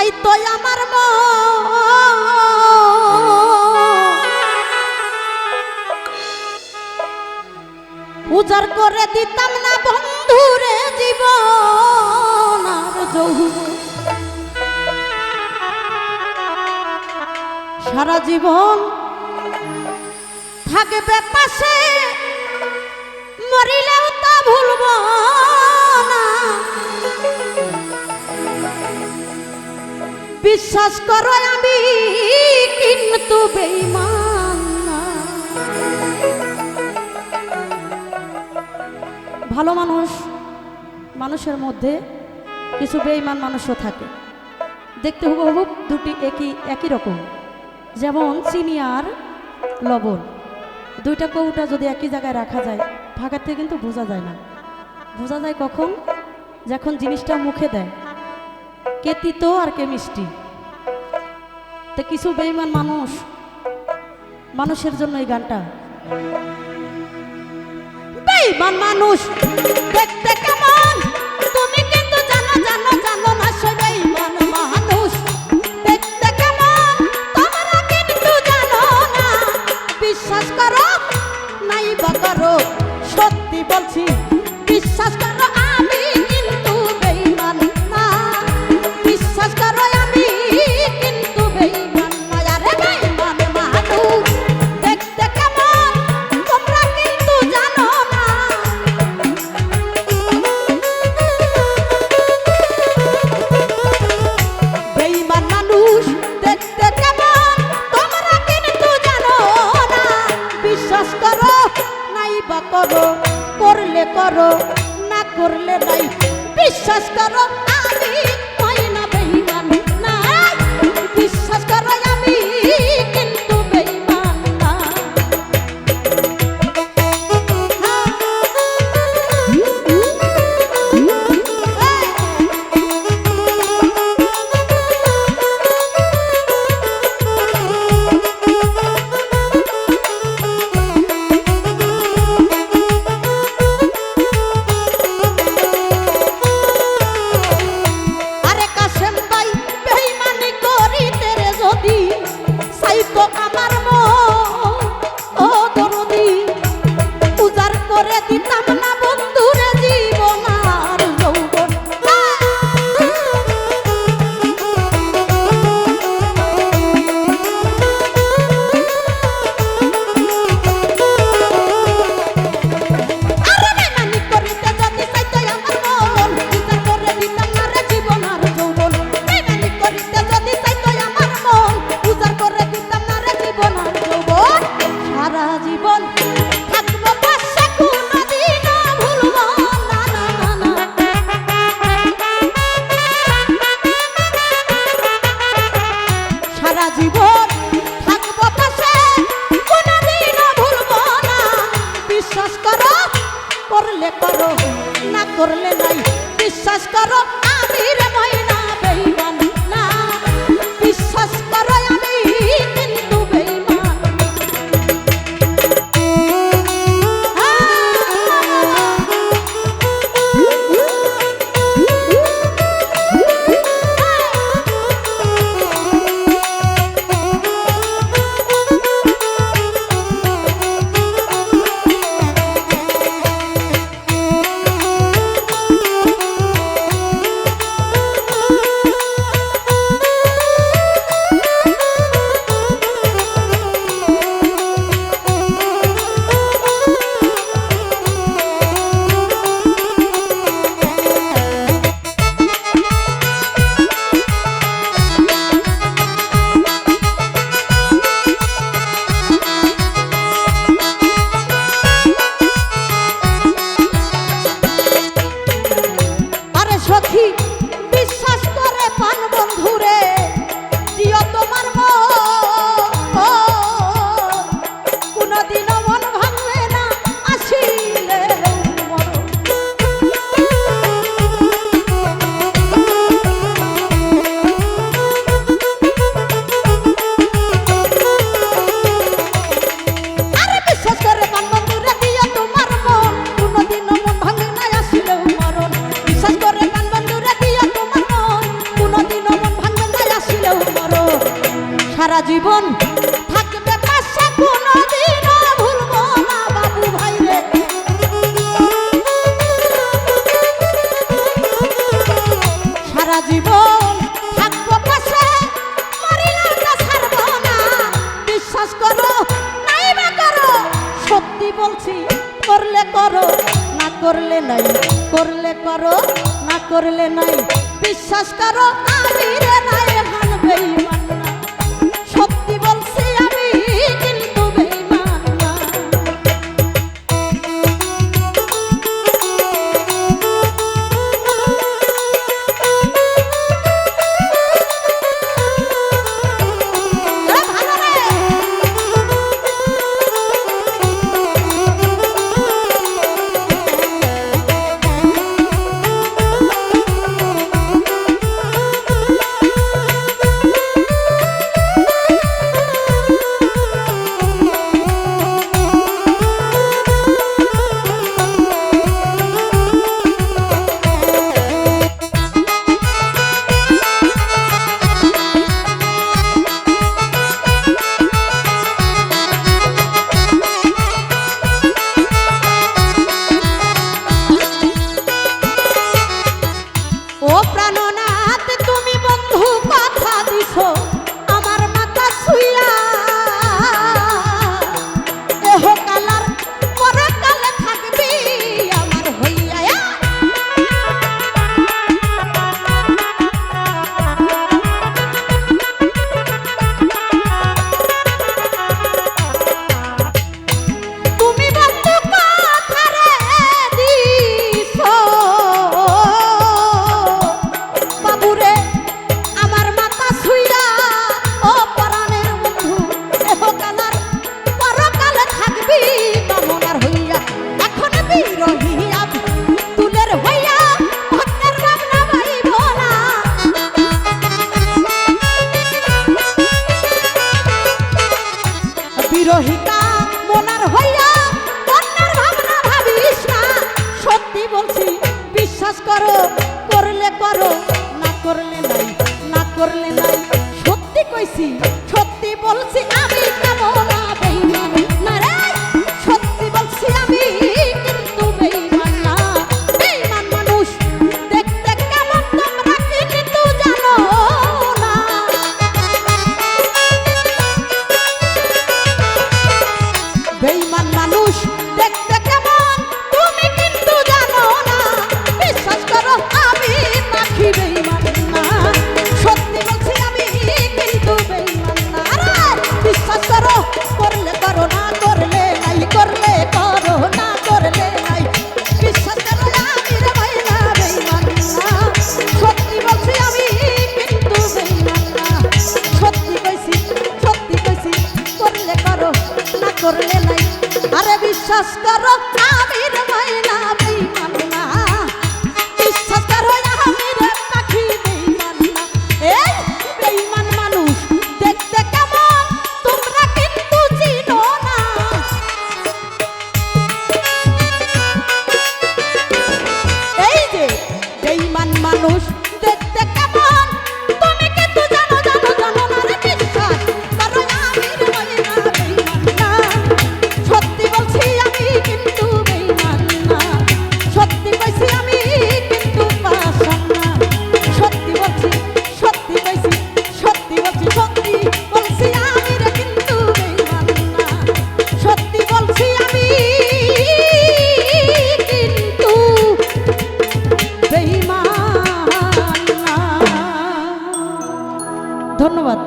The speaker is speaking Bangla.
চাইতো আমার উজাড় করে দিতাম না বন্ধুরে জীবন আর যৌবন সারা জীবন থাকবে পাশে মরিলেও তা ভুলব না বিশ্বাস করো আমি কিন্তু বেঈমান না ভালো মানুষের মধ্যে কিছু বেঈমান মানুষও থাকে দেখতে হুবহু দুটি একই রকম যেমন চিনি আর লবণ দুইটা কৌটা যদি একই জায়গায় রাখা যায় ভাগার থেকে কিন্তু বোঝা যায় না বোঝা যায় কখন যখন জিনিসটা মুখে দেয় কে তিতো আর কে মিষ্টি তো কিছু বেঈমান মানুষের জন্য এই গানটা বেঈমান মানুষ দেখতে কেমন তুমি কিন্তু জানো না সে বেঈমান মানুষ দেখতে কেমন তোমরা কিন্তু জানো না বিশ্বাস করো নাই বা করো সত্যি বলছি বিশ্বাস করো আমি কিন্তু বেঈমান না বিশ্বাস করো আমি কিন্তু বেঈমান না আরে বেঈমান মানুষ দেখতে কেমন তোমরা কিন্তু জানো না বেঈমান মানুষ দেখতে কেমন তোমরা কিন্তু জানো না বিশ্বাস করো নাই বা করো করলে করো না করলে নাই বিশ্বাস করো আমি হয় না বেঈমান না বিশ্বাস করো আমি কিন্তু বেঈমান না আরে কাশেম ভাই বেঈমানি করিতে রে যদি চাইতো আমার ও দরদি উজাড় করে দিতাম না বন্ধুরে জীবন আর যৌবন আরে বেঈমানি করিতে যদি চাইতো আমার মন উজাড় করে দিতাম না রে জীবন আর যৌবন বেঈমানি করিতে যদি চাইতো আমার মন উজাড় করে দিতাম না রে জীবন আর যৌবন সারা জীবন থাকবো পাশে কোনদিনও ভুলব না না না সারা জীবন থাকবো পাশে কোনদিনও ভুলব না বিশ্বাস করো করলে করো না করলে নাই বিশ্বাস করো আমি রে ময়না বেঈমান না বিশ্বাস করো আমি কিন্তু বেঈমান সারা জীবন থাকবে পাশে, কোনোদিনও ভুলবো না বাবু ভাই রে। সারা জীবন থাকবো পাশে, মরিলেও না ছাড়বো না। বিশ্বাস করো নাই বা করো, সত্যি বলছি, করলে করো না করলে নাই, করলে করো না করলে নাই। বিশ্বাস করো আমি রে নাই এখন বেঈমান না, সত্যি বলছি আমি কিন্তু বেঈমান না। ভালো রে। ও প্রাণনাথ তুমি বন্ধু কথা দিছো আমার মাথা ছুঁইয়া, এহ কালার পরে কালে থাকবি আমার হইয়া। তুমি বন্ধু কথা রে দিছো বাবুরে আমার মাথা ছুঁইয়া, ও পরাণের বন্ধু এহ কালার পরকালে থাকবি কামনার হইয়া। এখন বিরহী তুলের হইয়া ভক্তের ভাবনা ভাইব না, বিরহিতা মনার হইয়া অন্যের ভাবনা ভাবিস না। সত্যি বলছি বিশ্বাস করো, করলে করো না করলে নাই, না করলে নাই। সত্যি কইছি, সত্যি বলছি আমি কেমন বেঈমান না রে, সত্যি বলছি আমি কিন্তু বেঈমান না। বেঈমান মানুষ দেখতে কেমন তোমরা কিন্তু জানো না। বেঈমান মানুষ দেখতে কেমন তুমি কিন্তু জানো না। বিশ্বাস করো আমি পাখি বেঈমান না, সত্যি বলছি আমি কিন্তু বেঈমান না রে। বিশ্বাস করো, করলে করো না করলে নাই, করলে করো না করলে নাই। বিশ্বাস করো আমি রে ভাই না বেঈমান না, সত্যি বলছি আমি কিন্তু বেঈমান না। সত্যি কইছি, সত্যি কইছি, করলে করো না করলে নাই। আরে বিশ্বাস করো আমি রে ভাই না বেঈমান না, বিশ্বাস করো আমি রে পাখি বেঈমান না। এই বেঈমান মানুষ দেখতে কেমন তোমরা কিন্তু চিনো না। এই যে বেঈমান মানুষ দেখতে কেমন তুমি কিন্তু জানো জানো জানো না রে। বিশ্বাস করো আমি রে ভাই না বেঈমান না, সত্যি বলছি আমি কিন্তু বেঈমান না। সত্যি কইছি আমি কিন্তু পাষাণ না, সত্যি বলছি, সত্যি কইছি, সত্যি বলছি, সত্যি বলছি আমি রে কিন্তু বেঈমান না। সত্যি বলছি আমি কিন্তু বেঈমান না। ধন্যবাদ।